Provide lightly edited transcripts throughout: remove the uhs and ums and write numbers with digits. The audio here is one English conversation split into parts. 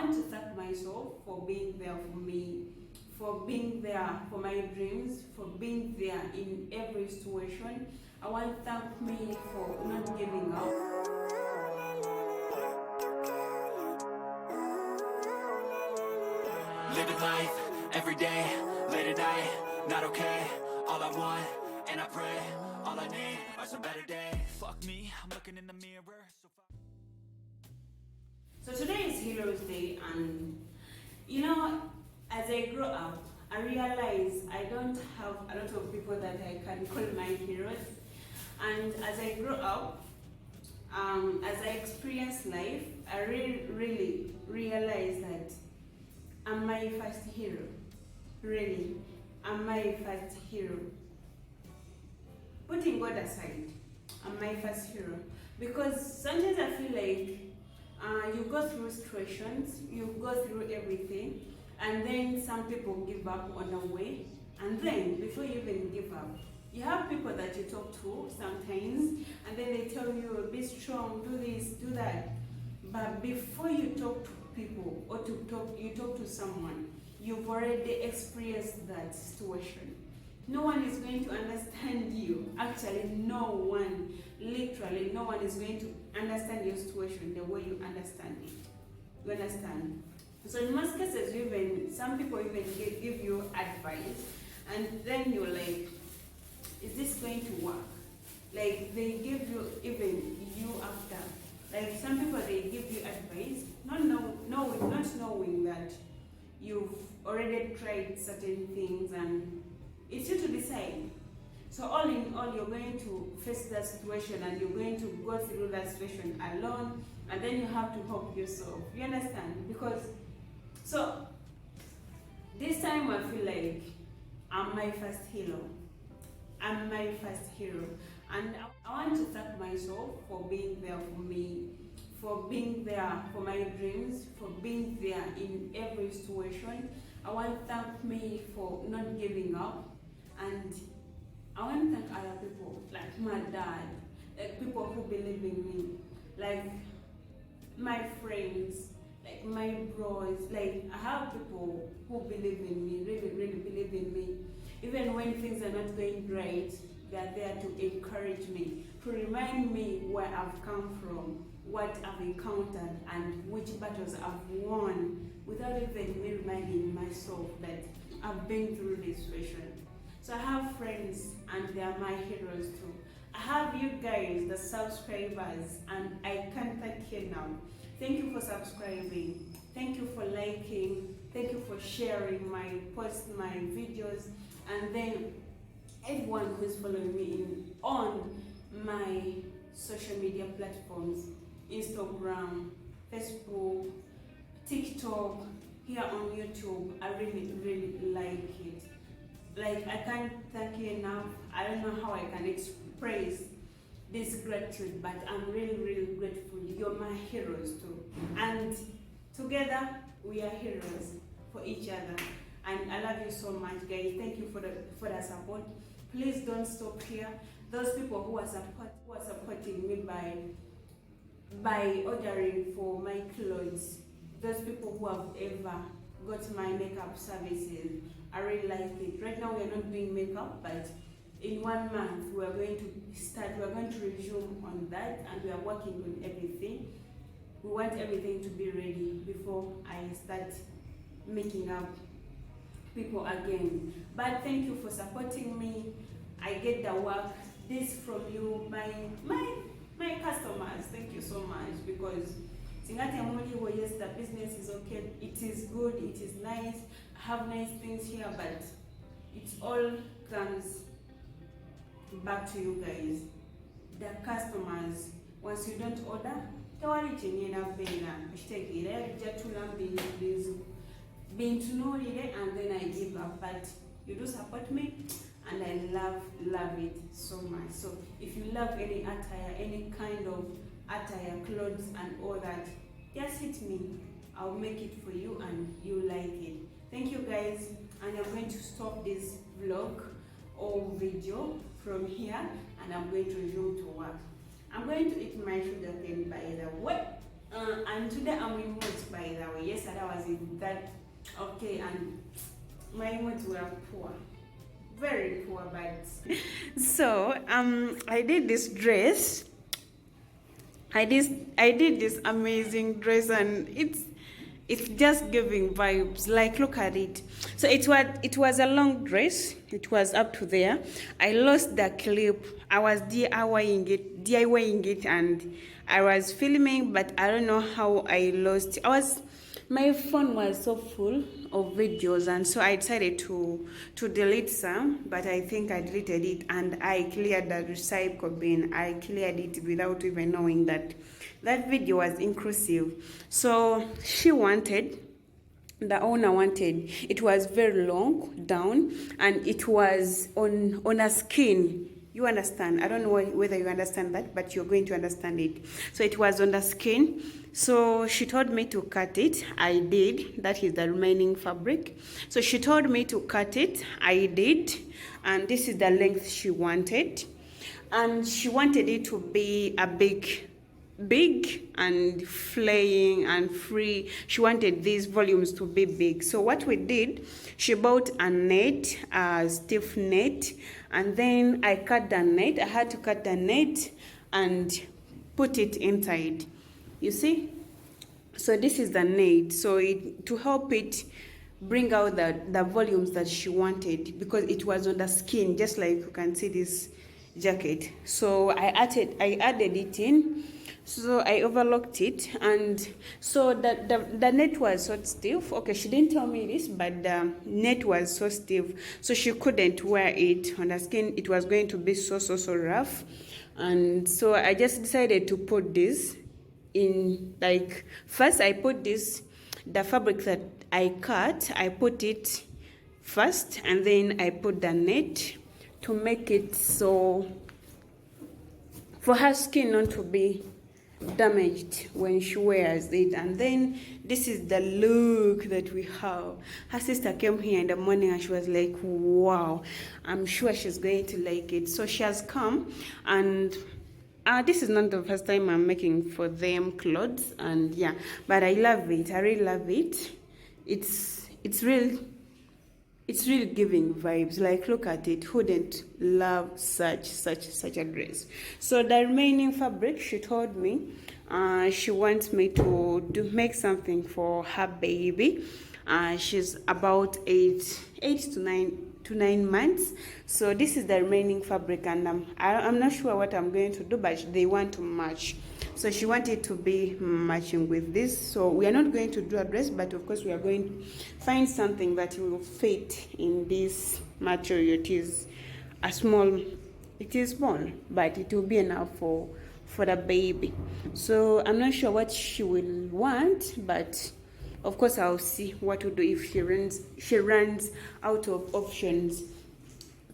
want to thank myself for being there for me, for being there for my dreams, for being there in every situation. I want to thank me for not giving up. Living life, every day, late at night, not okay. All I want, and I pray, all I need are some better days. Fuck me, I'm looking in the mirror. So today is Heroes Day, and as I grow up, I realize I don't have a lot of people that I can call my heroes. And as I grow up, as I experience life, I really realize that I'm my first hero. Really, I'm my first hero. Putting God aside, I'm my first hero. Because sometimes I feel like you go through situations, you go through everything, and then some people give up on the way. And then, before you even give up, you have people that you talk to sometimes, and then they tell you, be strong, do this, do that. But before you talk to people or you talk to someone, you've already experienced that situation. No one is going to understand you. Actually, no one, literally, no one is going to understand your situation the way you understand it. You understand? So in most cases, some people even give you advice, and then you're like, is this going to work? Like, they give you even you after. Like, some people, they give you advice, not knowing that you've already tried certain things, and it's you to decide. So all in all, you're going to face that situation, and you're going to go through that situation alone, and then you have to help yourself. You understand? Because, so, this time I feel like I'm my first hero. I'm my first hero. And I want to thank myself for being there for me, for being there for my dreams, for being there in every situation. I want to thank me for not giving up. And I want to thank other people, like my dad, like people who believe in me, like my friends, like my bros. Like, I have people who believe in me, really believe in me. Even when things are not going right, they are there to encourage me, to remind me where I've come from, what I've encountered, and which battles I've won, without even me reminding myself that I've been through this situation. So I have friends, and they are my heroes too. I have you guys, the subscribers, and I can't thank you now. Thank you for subscribing. Thank you for liking. Thank you for sharing my posts, my videos, and then everyone who's following me on my social media platforms, Instagram, Facebook, TikTok, here on YouTube. I really like it. Like, I can't thank you enough. I don't know how I can express this gratitude, but I'm really grateful. You're my heroes too. And together, we are heroes for each other. And I love you so much, guys. Thank you for the support. Please don't stop here. Those people who are supporting me by ordering for my clothes, those people who have ever got my makeup services, I really like it. Right now, we are not doing makeup, but in 1 month, we are going to resume on that, and we are working on everything. We want everything to be ready before I start making up people again. But thank you for supporting me. I get the work. This from you, my customers. Thank you so much, because yes, the business is okay. It is good. It is nice. I have nice things here, but it all comes back to you guys, the customers. Once you don't order, being to know it, and then I give up. But you do support me, and I love it so much. So if you love any attire, any kind of attire, clothes, and all that, just hit me. I'll make it for you, and you like it. Thank you, guys, and I'm going to stop this vlog or video from here, and I'm going to resume to work. I'm going to eat my sugar cane, by the way. And today I'm in mood, by the way. Yes, I it that okay, and my moods were poor, very poor. But so I did this dress. I did this amazing dress, and it's just giving vibes. Like, look at it. So it was a long dress. It was up to there. I lost the clip. I was DIYing it, and I was filming, but I don't know how I lost. My phone was so full of videos, and so I decided to delete some, but I think I deleted it, and I cleared the recycle bin. I cleared it without even knowing that that video was inclusive. So the owner wanted, it was very long down, and it was on a skin. You understand? I don't know whether you understand that, but you're going to understand it. So it was on the skin. So she told me to cut it. I did. That is the remaining fabric. So she told me to cut it. I did. And this is the length she wanted. And she wanted it to be a big and flying and free. She wanted these volumes to be big. So what we did, she bought a net, a stiff net, and then I cut the net. I had to cut the net and put it inside. You see? So this is the net. So to help it bring out the volumes that she wanted, because it was on the skin, just like you can see this jacket. So I added it in. So I overlocked it, and so the net was so stiff. Okay, she didn't tell me this, but the net was so stiff, so she couldn't wear it on the skin. It was going to be so rough, and so I just decided to put this in. Like, first I put the fabric that I cut, I put it first, and then I put the net to make it so for her skin not to be damaged when she wears it. And then this is the look that we have. Her sister came here in the morning and she was like, wow, I'm sure she's going to like it. So she has come, and this is not the first time I'm making for them clothes, and yeah, but I love it. I really love it. It's really giving vibes. Like, look at it. Who didn't love such a dress? So the remaining fabric, she told me she wants me to make something for her baby. She's about 8 to 9 months. So this is the remaining fabric, and I'm not sure what I'm going to do, but they want to match. So she wanted to be matching with this. So we are not going to do a dress, but of course we are going to find something that will fit in this material. It is small, but it will be enough for the baby. So I'm not sure what she will want, but of course I'll see what to do if she runs out of options.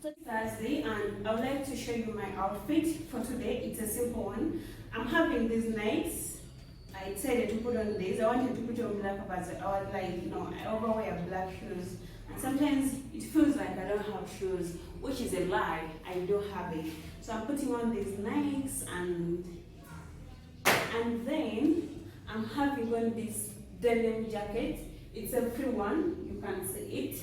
So Thursday, and I would like to show you my outfit for today. It's a simple one. I'm having these nights. I decided to put on this. I wanted to put on black because I was like, I overwear black shoes. And sometimes it feels like I don't have shoes, which is a lie. I do have it. So I'm putting on these nights, and then I'm having on this denim jacket. It's a free one. You can see it.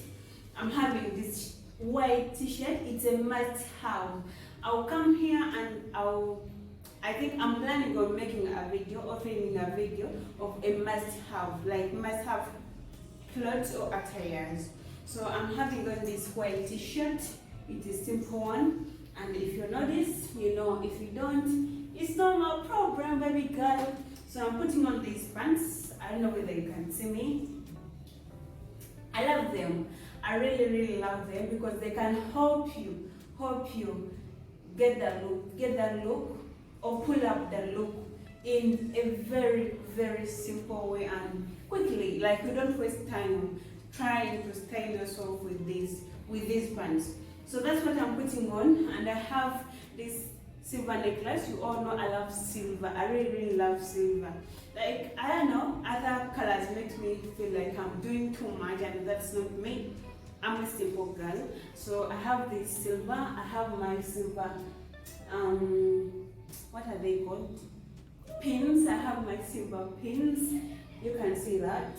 I'm having this white t-shirt. It's a must-have. I'll come here and I think I'm planning on making a video or filming a video of a must-have, like must-have clothes or attires. So I'm having on this white t-shirt. It is simple one, and if you notice, you know. If you don't, it's not my problem, baby girl. So I'm putting on these pants. I don't know whether you can see me. I love them. I really love them because they can help you get that look, or pull up the look in a very simple way and quickly. Like, you don't waste time trying to style yourself with these pants. So that's what I'm putting on, and I have this silver necklace. You all know I love silver. I really love silver. Like, I don't know, other colors make me feel like I'm doing too much, and that's not me. I'm a simple girl. So I have this silver. I have my silver what are they called? Pins. I have my silver pins. You can see that.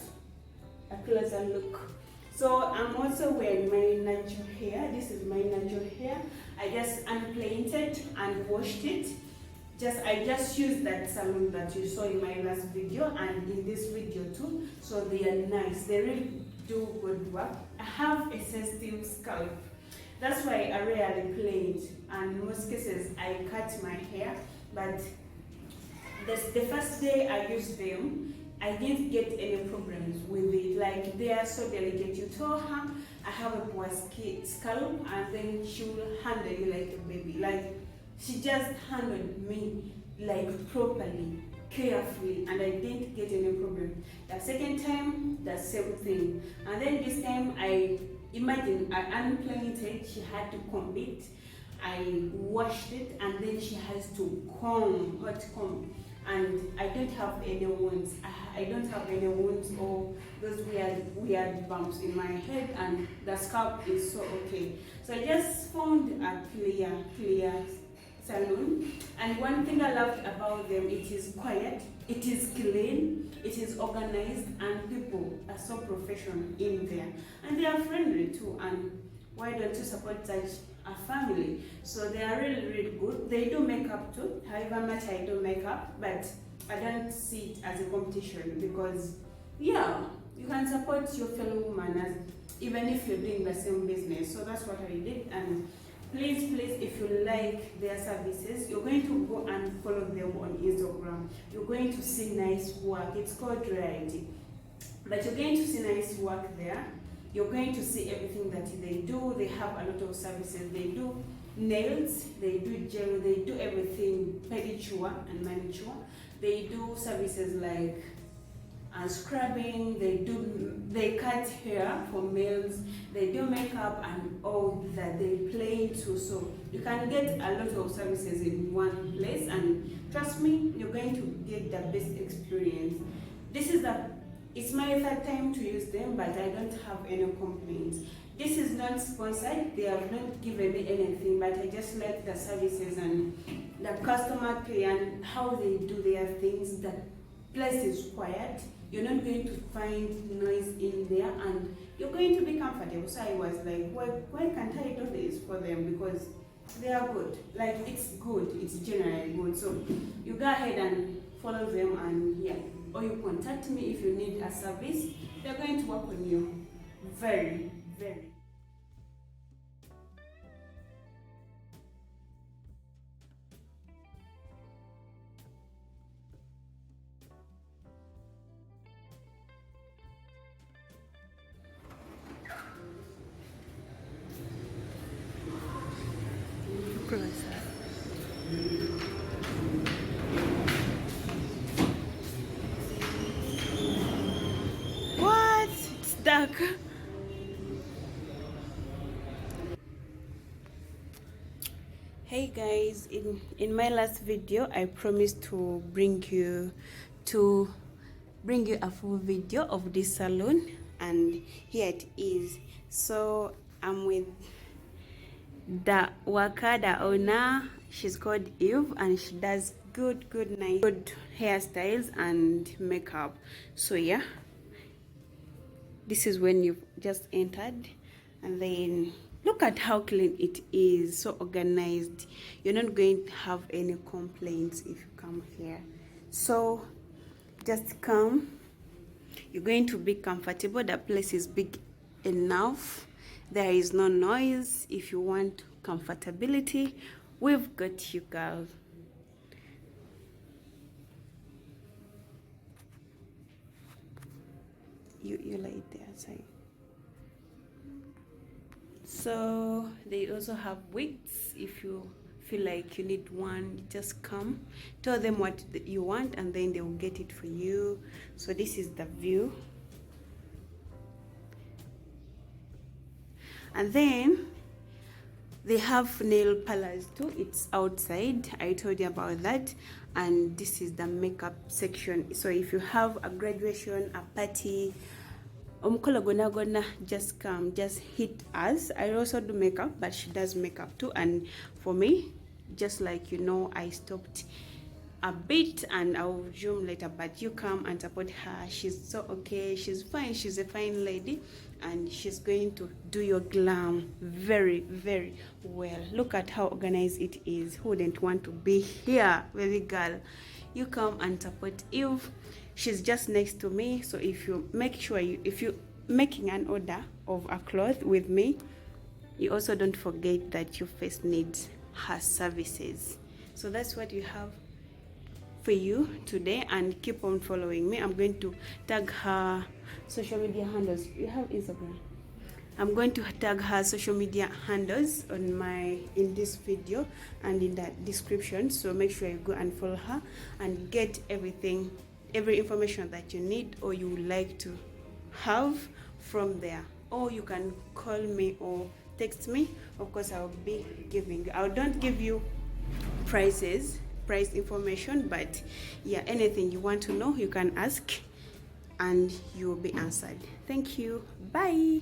a closer look. So I'm also wearing my natural hair. This is my natural hair. I just unplated and washed it. I just used that salon that you saw in my last video and in this video too. So they are nice. They really do good work. I have a sensitive scalp. That's why I rarely plait, and in most cases I cut my hair. But the first day I used them, I didn't get any problems with it. Like, they are so delicate. You told her I have a poor scalp, and then she will handle you like a baby. Like, she just handled me like properly, carefully, and I didn't get any problem. The second time, the same thing. And then this time, I unplated, she had to comb it. I washed it, and then she has to hot comb. And I don't have any wounds. I don't have any wounds or those weird bumps in my head, and the scalp is so okay. So I just found a clear salon. And one thing I loved about them, it is quiet, it is clean, it is organized, and people are so professional in there. And they are friendly too. And why don't you support such a family? So they are really good. They do makeup too, however much I do makeup, but I don't see it as a competition, because yeah, you can support your fellow woman even if you're doing the same business. So that's what I did. And please, if you like their services, you're going to go and follow them on Instagram. You're going to see nice work. It's called Reality, but you're going to see nice work there. You're going to see everything that they do. They have a lot of services. They do nails, they do gel, they do everything, pedicure and manicure. They do services like scrubbing, they cut hair for males, they do makeup and all that. They play too. So you can get a lot of services in one place, and trust me, you're going to get the best experience. It's my third time to use them, but I don't have any complaints. This is not sponsored. They have not given me anything, but I just like the services and the customer care and how they do their things. The place is quiet. You're not going to find noise in there, and you're going to be comfortable. So I was like, why can't I do this for them? Because they are good. Like, it's good. It's generally good. So you go ahead and follow them, and yeah. Or you contact me if you need a service. They're going to work on you very. What? It's dark. Hey guys, in my last video I promised to bring you a full video of this salon, and here it is. So I'm with the worker, the owner. She's called Eve, and she does good hairstyles and makeup. So yeah, this is when you've just entered, and then look at how clean it is, so organized. You're not going to have any complaints if you come here. So just come, you're going to be comfortable. The place is big enough. There is no noise. If you want comfortability, we've got you, girls. You like the outside. So they also have wigs. If you feel like you need one, just come, tell them what you want, and then they will get it for you. So this is the view. And then they have nail parlors too. It's outside. I told you about that. And this is the makeup section. So if you have a graduation, a party, just come, just hit us. I also do makeup, but she does makeup too. And for me, just like I stopped a bit and I'll resume later, but you come and support her. She's so okay, she's fine, she's a fine lady, and she's going to do your glam very, very well. Look at how organized it is. Who wouldn't want to be here, baby girl? You come and support Eve. She's just next to me, so if you make sure if you making an order of a cloth with me, you also don't forget that your face needs her services. So that's what you have for you today, and keep on following me. I'm going to tag her social media handles. You have Instagram. I'm going to tag her social media handles in this video and in the description, so make sure you go and follow her and get every information that you need or you would like to have from there. Or you can call me or text me. Of course, I don't give you price information, but yeah, anything you want to know, you can ask and you will be answered. Thank you. Bye.